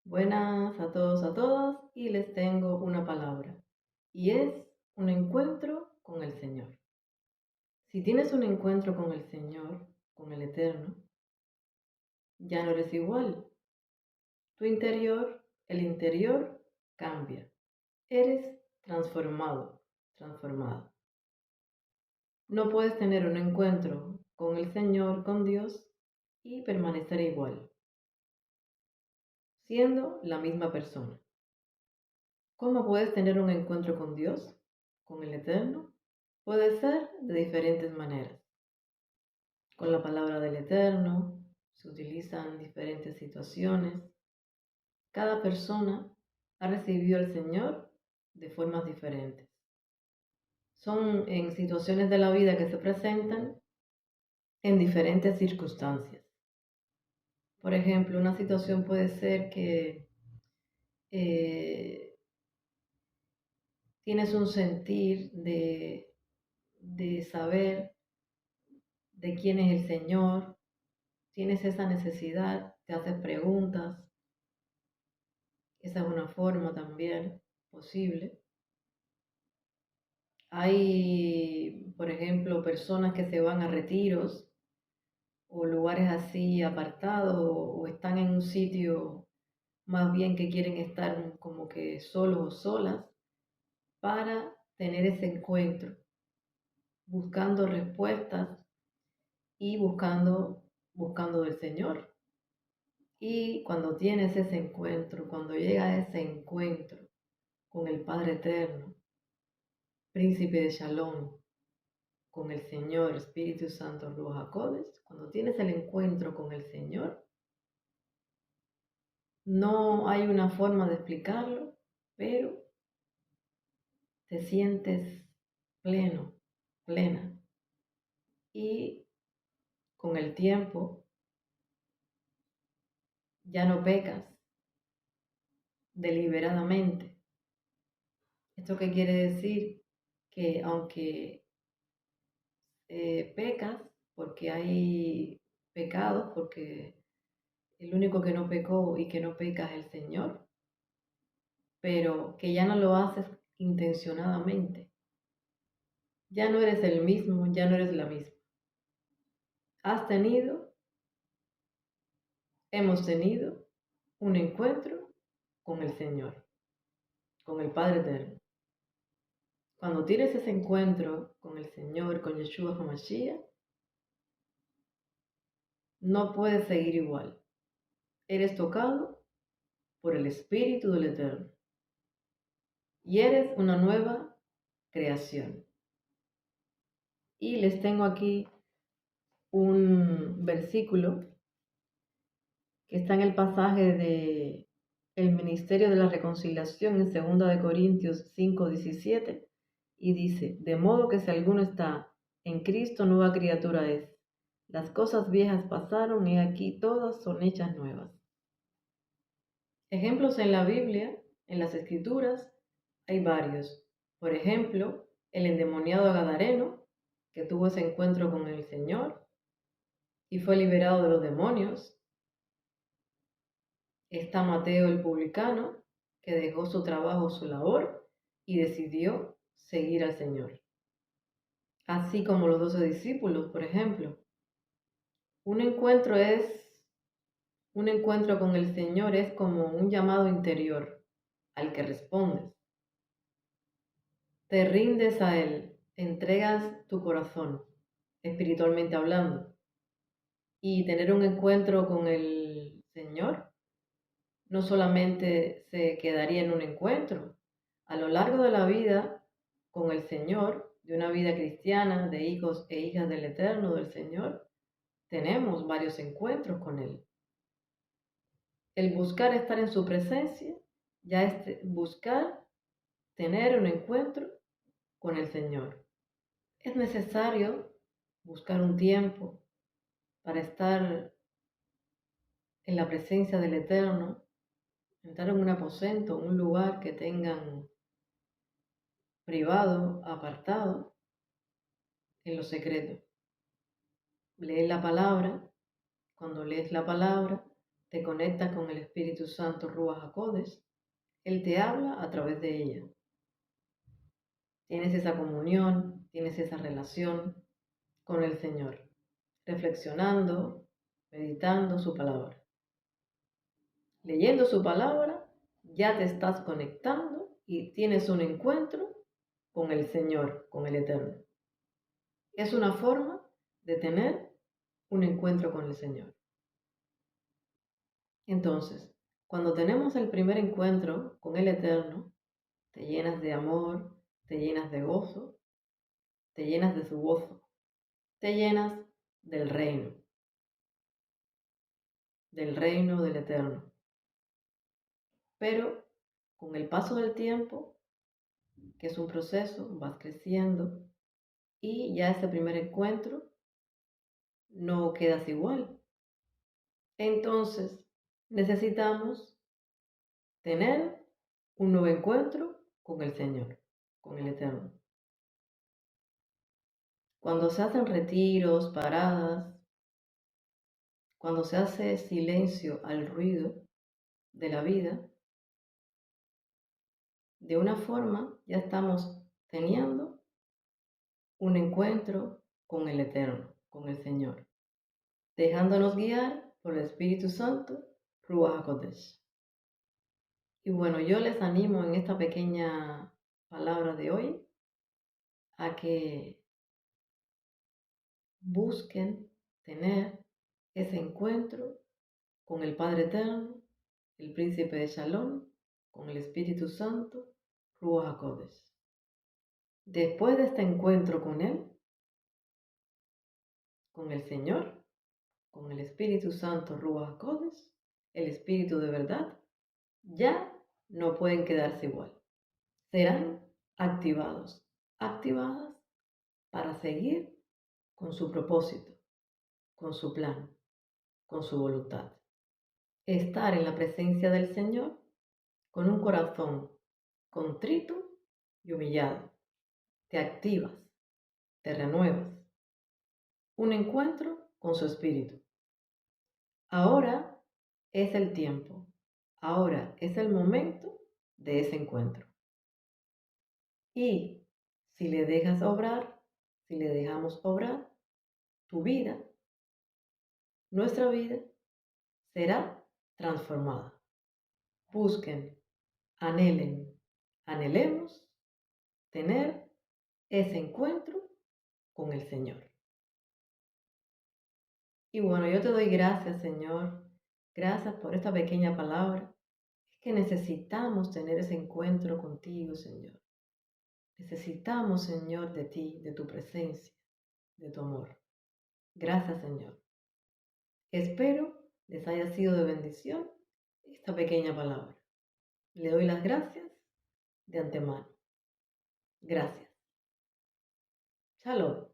Buenas a todos, a todas, y les tengo una palabra, y es un encuentro con el Señor. Si tienes un encuentro con el Señor, con el Eterno, ya no eres igual. Tu interior, el interior cambia. Eres transformado, transformada. No puedes tener un encuentro con el Señor, con Dios, y permanecer igual, siendo la misma persona. ¿Cómo puedes tener un encuentro con Dios, con el Eterno? Puede ser de diferentes maneras. Con la palabra del Eterno se utilizan diferentes situaciones. Cada persona ha recibido al Señor de formas diferentes. Son en situaciones de la vida que se presentan en diferentes circunstancias. Por ejemplo, una situación puede ser que tienes un sentir de saber de quién es el Señor, tienes esa necesidad, te haces preguntas. Esa es una forma también posible. Hay, por ejemplo, personas que se van a retiros o lugares así apartados o están en un sitio más bien que quieren estar como que solos o solas para tener ese encuentro, buscando respuestas y buscando del Señor. Y cuando tienes ese encuentro, cuando llega a ese encuentro con el Padre Eterno, Príncipe de Shalom, con el Señor, Espíritu Santo, Ruach HaKodesh, cuando tienes el encuentro con el Señor, no hay una forma de explicarlo, pero te sientes pleno, plena. Y con el tiempo ya no pecas deliberadamente. ¿Esto qué quiere decir? Que aunque pecas, porque hay pecados, porque el único que no pecó y que no peca es el Señor, pero que ya no lo haces intencionadamente. Ya no eres el mismo, ya no eres la misma. Hemos tenido un encuentro con el Señor, con el Padre Eterno. Cuando tienes ese encuentro con el Señor, con Yeshua HaMashiach, no puedes seguir igual. Eres tocado por el Espíritu del Eterno y eres una nueva creación. Y les tengo aquí un versículo que está en el pasaje de el ministerio de la reconciliación en 2 Corintios 5:17 y dice, de modo que si alguno está en Cristo, nueva criatura es. Las cosas viejas pasaron y aquí todas son hechas nuevas. Ejemplos en la Biblia, en las Escrituras, hay varios. Por ejemplo, el endemoniado Gadareno, que tuvo ese encuentro con el Señor y fue liberado de los demonios. Está Mateo el publicano, que dejó su trabajo, su labor, y decidió seguir al Señor. Así como los 12 discípulos, por ejemplo. Un encuentro con el Señor es como un llamado interior al que respondes. Te rindes a Él, entregas tu corazón, espiritualmente hablando. Y tener un encuentro con el Señor no solamente se quedaría en un encuentro. A lo largo de la vida con el Señor, de una vida cristiana, de hijos e hijas del Eterno, del Señor, tenemos varios encuentros con Él. El buscar estar en su presencia ya es buscar tener un encuentro con el Señor. Es necesario buscar un tiempo para estar en la presencia del Eterno, entrar en un aposento, un lugar que tengan privado, apartado, en lo secreto. Lees la palabra, cuando lees la palabra, te conectas con el Espíritu Santo Ruach HaKodesh, Él te habla a través de ella. Tienes esa comunión, tienes esa relación con el Señor, reflexionando, meditando su palabra. Leyendo su palabra, ya te estás conectando y tienes un encuentro con el Señor, con el Eterno. Es una forma de tener un encuentro con el Señor. Entonces, cuando tenemos el primer encuentro con el Eterno, te llenas de amor, te llenas de gozo, te llenas de su gozo, te llenas del reino del Eterno. Pero con el paso del tiempo, que es un proceso, vas creciendo y ya ese primer encuentro no quedas igual. Entonces, necesitamos tener un nuevo encuentro con el Señor, con el Eterno. Cuando se hacen retiros, paradas, cuando se hace silencio al ruido de la vida, de una forma ya estamos teniendo un encuentro con el Eterno, con el Señor, dejándonos guiar por el Espíritu Santo, Ruach HaKodesh. Y bueno, yo les animo en esta pequeña palabra de hoy a que busquen tener ese encuentro con el Padre Eterno, el Príncipe de Shalom, con el Espíritu Santo, Ruach HaKodesh. Después de este encuentro con Él, con el Señor, con el Espíritu Santo, Ruach HaKodesh, el Espíritu de verdad, ya no pueden quedarse igual. Serán activadas para seguir con su propósito, con su plan, con su voluntad. Estar en la presencia del Señor con un corazón contrito y humillado. Te activas, te renuevas. Un encuentro con su espíritu. Ahora es el tiempo, ahora es el momento de ese encuentro. Y si le dejas obrar, si le dejamos obrar, tu vida, nuestra vida, será transformada. Busquen, anhelemos tener ese encuentro con el Señor. Y bueno, yo te doy gracias, Señor. Gracias por esta pequeña palabra. Es que necesitamos tener ese encuentro contigo, Señor. Necesitamos, Señor, de ti, de tu presencia, de tu amor. Gracias, Señor. Espero les haya sido de bendición esta pequeña palabra. Le doy las gracias de antemano. Gracias. Shalom.